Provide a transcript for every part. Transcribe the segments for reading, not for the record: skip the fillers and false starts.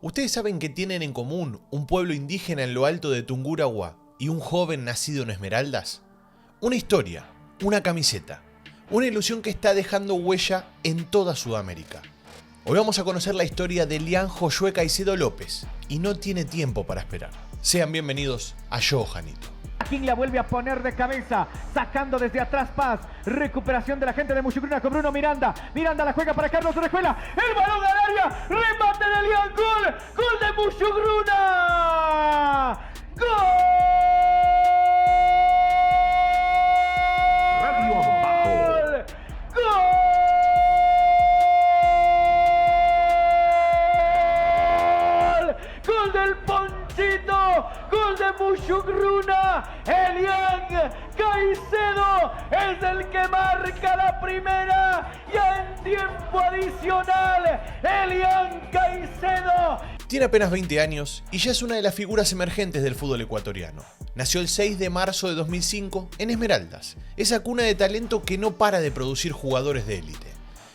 ¿Ustedes saben que tienen en común un pueblo indígena en lo alto de Tungurahua y un joven nacido en Esmeraldas? Una historia, una camiseta, una ilusión que está dejando huella en toda Sudamérica. Hoy vamos a conocer la historia de Elian Josué Caicedo López y no tiene tiempo para esperar. Sean bienvenidos a Yo Janito. King la vuelve a poner de cabeza, sacando desde atrás Paz. Recuperación de la gente de Mushugruna con Bruno Miranda. Miranda la juega para Carlos Orejuela. El balón al área. Remate de Elian. Gol. Gol de Mushugruna. Gol. Radio Bajo. Gol. Gol del Ponchito. Gol de Mushugruna. Elian Caicedo es el que marca la primera. Ya en tiempo adicional, Elian Caicedo. Tiene apenas 20 años y ya es una de las figuras emergentes del fútbol ecuatoriano. Nació el 6 de marzo de 2005 en Esmeraldas, esa cuna de talento que no para de producir jugadores de élite.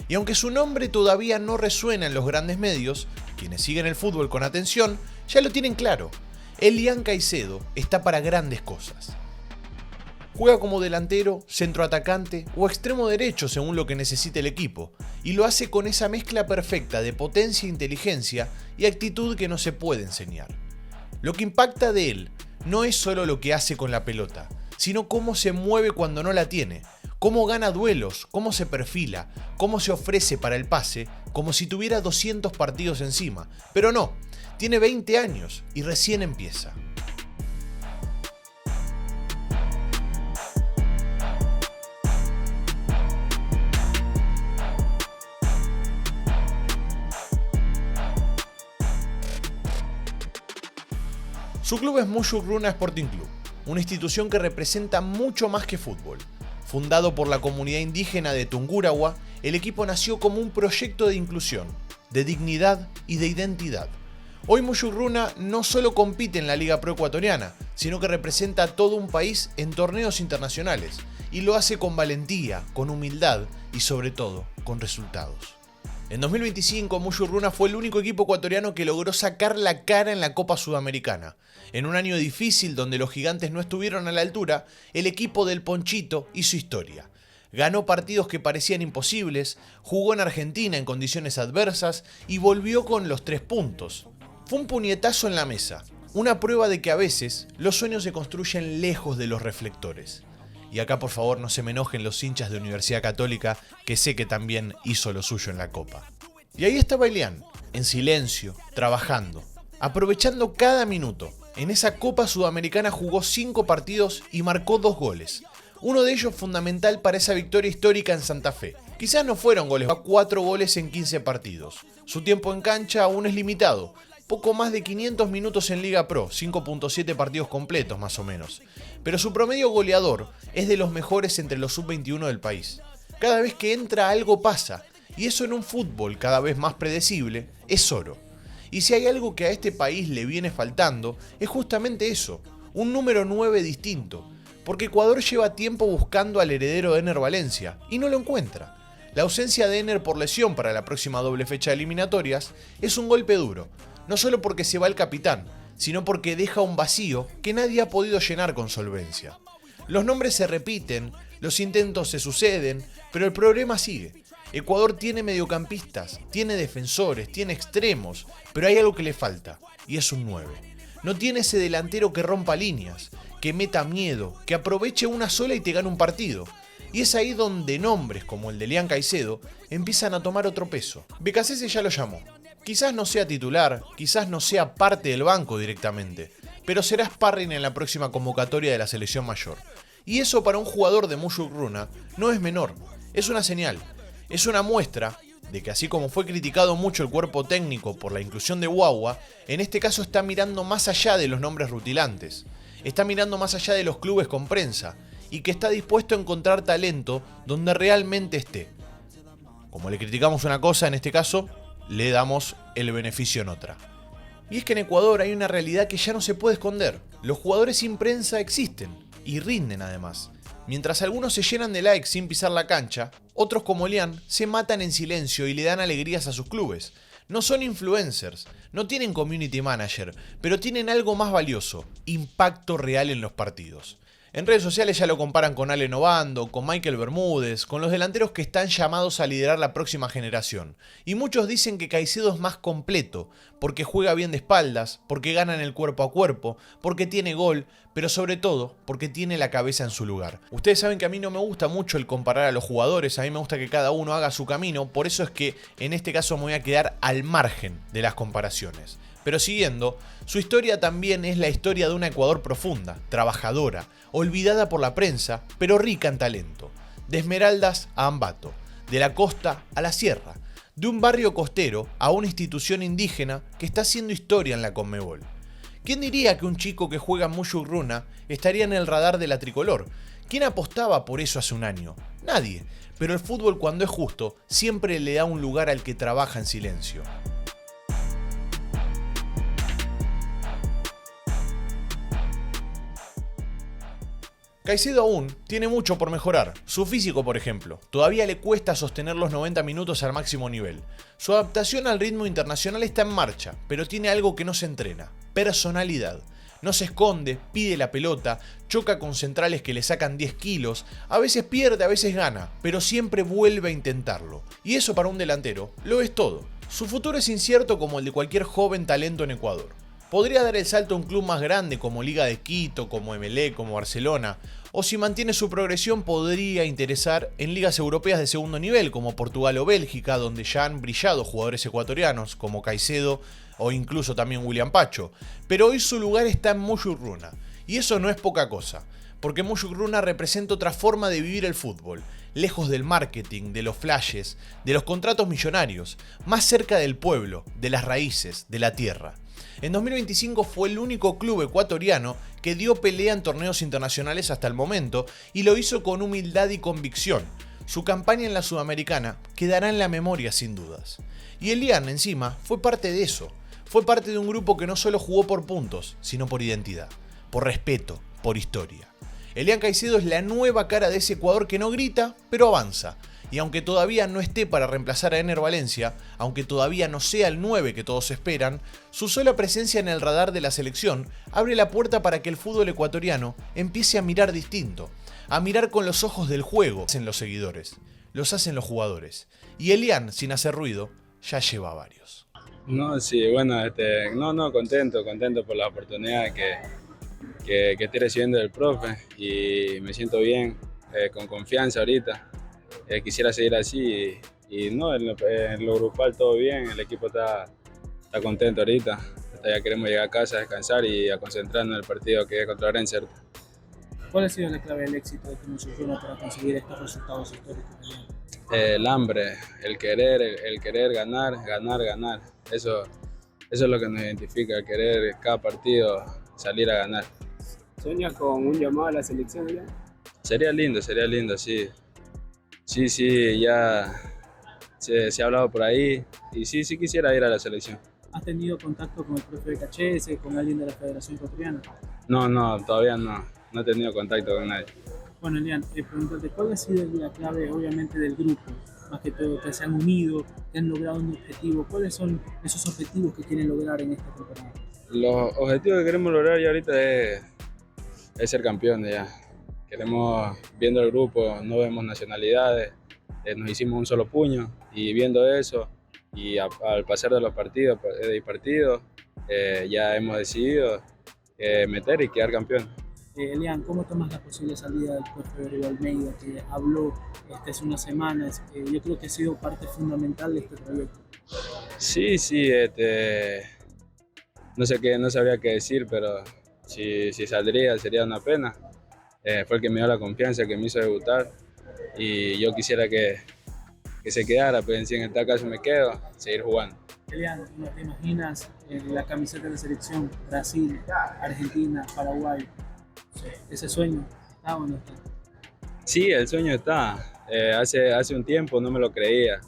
Y aunque su nombre todavía no resuena en los grandes medios, quienes siguen el fútbol con atención ya lo tienen claro. Elian Caicedo está para grandes cosas. Juega como delantero, centroatacante o extremo derecho según lo que necesite el equipo, y lo hace con esa mezcla perfecta de potencia, inteligencia y actitud que no se puede enseñar. Lo que impacta de él no es solo lo que hace con la pelota, sino cómo se mueve cuando no la tiene, cómo gana duelos, cómo se perfila, cómo se ofrece para el pase, como si tuviera 200 partidos encima, pero no. Tiene 20 años y recién empieza. Su club es Mushugruna Sporting Club, una institución que representa mucho más que fútbol. Fundado por la comunidad indígena de Tungurahua, el equipo nació como un proyecto de inclusión, de dignidad y de identidad. Hoy Mushugruna no solo compite en la Liga Pro Ecuatoriana, sino que representa a todo un país en torneos internacionales, y lo hace con valentía, con humildad y sobre todo, con resultados. En 2025, Mushugruna fue el único equipo ecuatoriano que logró sacar la cara en la Copa Sudamericana. En un año difícil donde los gigantes no estuvieron a la altura, el equipo del Ponchito hizo historia. Ganó partidos que parecían imposibles, jugó en Argentina en condiciones adversas y volvió con los 3 puntos. Fue un puñetazo en la mesa, una prueba de que a veces los sueños se construyen lejos de los reflectores. Y acá por favor no se me enojen los hinchas de Universidad Católica, que sé que también hizo lo suyo en la Copa. Y ahí estaba Elian, en silencio, trabajando, aprovechando cada minuto. En esa Copa Sudamericana jugó 5 partidos y marcó 2 goles. Uno de ellos fundamental para esa victoria histórica en Santa Fe. Quizás no fueron goles, 4 goles en 15 partidos. Su tiempo en cancha aún es limitado. Poco más de 500 minutos en Liga Pro, 5.7 partidos completos más o menos. Pero su promedio goleador es de los mejores entre los sub-21 del país. Cada vez que entra algo pasa, y eso en un fútbol cada vez más predecible es oro. Y si hay algo que a este país le viene faltando, es justamente eso, un número 9 distinto. Porque Ecuador lleva tiempo buscando al heredero de Ener Valencia, y no lo encuentra. La ausencia de Ener por lesión para la próxima doble fecha de eliminatorias es un golpe duro. No solo porque se va el capitán, sino porque deja un vacío que nadie ha podido llenar con solvencia. Los nombres se repiten, los intentos se suceden, pero el problema sigue. Ecuador tiene mediocampistas, tiene defensores, tiene extremos, pero hay algo que le falta, y es un 9. No tiene ese delantero que rompa líneas, que meta miedo, que aproveche una sola y te gane un partido. Y es ahí donde nombres como el de Elian Caicedo empiezan a tomar otro peso. Becasese ya lo llamó. Quizás no sea titular, quizás no sea parte del banco directamente, pero será sparring en la próxima convocatoria de la selección mayor. Y eso para un jugador de Mushugruna no es menor, es una señal, es una muestra de que así como fue criticado mucho el cuerpo técnico por la inclusión de Guagua, en este caso está mirando más allá de los nombres rutilantes, está mirando más allá de los clubes con prensa, y que está dispuesto a encontrar talento donde realmente esté. Como le criticamos una cosa en este caso, le damos el beneficio en otra. Y es que en Ecuador hay una realidad que ya no se puede esconder. Los jugadores sin prensa existen, y rinden además. Mientras algunos se llenan de likes sin pisar la cancha, otros como Elian se matan en silencio y le dan alegrías a sus clubes. No son influencers, no tienen community manager, pero tienen algo más valioso: impacto real en los partidos. En redes sociales ya lo comparan con Allen Obando, con Michael Bermúdez, con los delanteros que están llamados a liderar la próxima generación. Y muchos dicen que Caicedo es más completo, porque juega bien de espaldas, porque gana en el cuerpo a cuerpo, porque tiene gol, pero sobre todo porque tiene la cabeza en su lugar. Ustedes saben que a mí no me gusta mucho el comparar a los jugadores, a mí me gusta que cada uno haga su camino, por eso es que en este caso me voy a quedar al margen de las comparaciones. Pero siguiendo, su historia también es la historia de una Ecuador profunda, trabajadora, olvidada por la prensa, pero rica en talento. De Esmeraldas a Ambato, de la costa a la sierra, de un barrio costero a una institución indígena que está haciendo historia en la Conmebol. ¿Quién diría que un chico que juega en Mushurruna estaría en el radar de la tricolor? ¿Quién apostaba por eso hace un año? Nadie, pero el fútbol, cuando es justo, siempre le da un lugar al que trabaja en silencio. Caicedo aún tiene mucho por mejorar. Su físico, por ejemplo, todavía le cuesta sostener los 90 minutos al máximo nivel. Su adaptación al ritmo internacional está en marcha, pero tiene algo que no se entrena: personalidad. No se esconde, pide la pelota, choca con centrales que le sacan 10 kilos, a veces pierde, a veces gana, pero siempre vuelve a intentarlo. Y eso para un delantero lo es todo. Su futuro es incierto como el de cualquier joven talento en Ecuador. Podría dar el salto a un club más grande como Liga de Quito, como Emelec, como Barcelona, o si mantiene su progresión podría interesar en ligas europeas de segundo nivel como Portugal o Bélgica, donde ya han brillado jugadores ecuatorianos como Caicedo o incluso también William Pacho. Pero hoy su lugar está en Mushurruna, y eso no es poca cosa, porque Mushurruna representa otra forma de vivir el fútbol, lejos del marketing, de los flashes, de los contratos millonarios, más cerca del pueblo, de las raíces, de la tierra. En 2025 fue el único club ecuatoriano que dio pelea en torneos internacionales hasta el momento, y lo hizo con humildad y convicción. Su campaña en la Sudamericana quedará en la memoria sin dudas. Y Elian encima fue parte de eso. Fue parte de un grupo que no solo jugó por puntos, sino por identidad, por respeto, por historia. Elian Caicedo es la nueva cara de ese Ecuador que no grita, pero avanza. Y aunque todavía no esté para reemplazar a Ener Valencia, aunque todavía no sea el 9 que todos esperan, su sola presencia en el radar de la selección abre la puerta para que el fútbol ecuatoriano empiece a mirar distinto, a mirar con los ojos del juego. Hacen los seguidores, los hacen los jugadores. Y Elian, sin hacer ruido, ya lleva varios. No, sí, bueno, contento por la oportunidad que estoy recibiendo del profe, y me siento bien, con confianza ahorita. Quisiera seguir así y no, en lo grupal todo bien, el equipo está contento ahorita. Ya queremos llegar a casa a descansar y a concentrarnos en el partido que es contra Orense. ¿Cuál ha sido la clave del éxito de Mushurruna para conseguir estos resultados históricos? El hambre, el querer ganar. Eso es lo que nos identifica, el querer cada partido salir a ganar. ¿Sueñas con un llamado a la selección ya? Sería lindo, sí. Sí, ya se ha hablado por ahí y sí quisiera ir a la selección. ¿Has tenido contacto con el profe de Cachese, con alguien de la Federación Ecuatoriana? No, todavía no he tenido contacto con nadie. Bueno, Elian, preguntarte, ¿cuál ha sido la clave, obviamente, del grupo? Más que todo, que se han unido, que han logrado un objetivo. ¿Cuáles son esos objetivos que quieren lograr en esta temporada? Los objetivos que queremos lograr ya ahorita es ser campeones ya. Queremos, viendo el grupo, no vemos nacionalidades, nos hicimos un solo puño, y viendo eso, y al pasar de los partidos, ya hemos decidido meter y quedar campeón. Elian, ¿cómo tomas la posible salida del profe Oribe Almeida, que habló hace unas semanas? Yo creo que ha sido parte fundamental de este proyecto. Sí, no sabría qué decir, pero si saldría sería una pena. Fue el que me dio la confianza, que me hizo debutar, y yo quisiera que se quedara, pero si en tal caso me quedo, seguir jugando. Elian, ¿no te imaginas la camiseta de la selección? Brasil, Argentina, Paraguay. ¿Ese sueño está o no está? Sí, el sueño está. Hace un tiempo no me lo creía,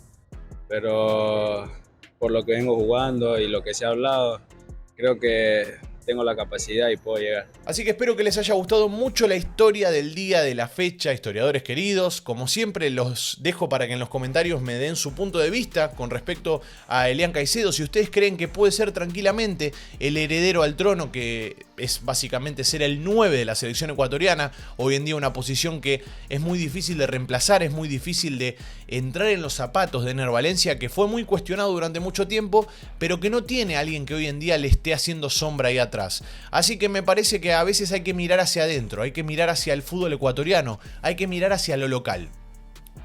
pero por lo que vengo jugando y lo que se ha hablado, creo que tengo la capacidad y puedo llegar. Así que espero que les haya gustado mucho la historia del día, de la fecha, historiadores queridos. Como siempre, los dejo para que en los comentarios me den su punto de vista con respecto a Elian Caicedo. Si ustedes creen que puede ser tranquilamente el heredero al trono, que es básicamente ser el 9 de la selección ecuatoriana, hoy en día una posición que es muy difícil de reemplazar, es muy difícil de entrar en los zapatos de Ener Valencia, que fue muy cuestionado durante mucho tiempo, pero que no tiene a alguien que hoy en día le esté haciendo sombra ahí atrás. Así que me parece que a veces hay que mirar hacia adentro, hay que mirar hacia el fútbol ecuatoriano, hay que mirar hacia lo local.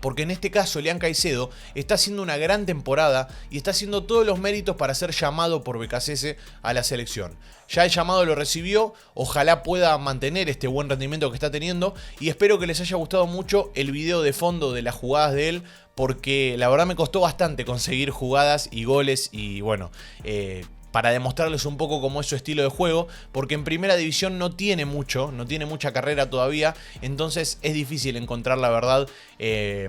Porque en este caso Elian Caicedo está haciendo una gran temporada y está haciendo todos los méritos para ser llamado por BKCS a la selección. Ya el llamado lo recibió, ojalá pueda mantener este buen rendimiento que está teniendo y espero que les haya gustado mucho el video de fondo de las jugadas de él, porque la verdad me costó bastante conseguir jugadas y goles y bueno, para demostrarles un poco cómo es su estilo de juego, porque en primera división no tiene mucha carrera todavía, entonces es difícil encontrar la verdad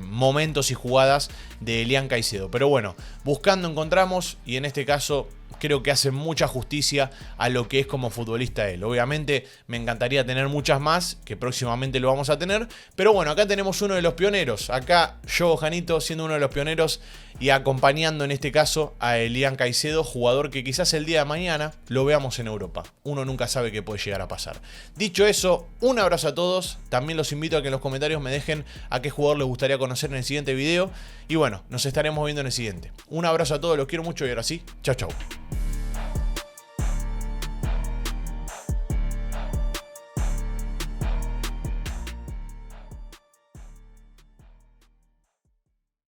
momentos y jugadas de Elian Caicedo. Pero bueno, buscando encontramos y en este caso creo que hace mucha justicia a lo que es como futbolista él. Obviamente me encantaría tener muchas más, que próximamente lo vamos a tener, pero bueno, acá tenemos uno de los pioneros, acá yo, Janito, siendo uno de los pioneros y acompañando en este caso a Elian Caicedo, jugador que quizás el día de mañana lo veamos en Europa. Uno nunca sabe qué puede llegar a pasar. Dicho eso, un abrazo a todos, también los invito a que en los comentarios me dejen a qué jugador les gustaría conocer en el siguiente video y bueno, nos estaremos viendo en el siguiente. Un abrazo a todos, los quiero mucho y ahora sí, chau chau.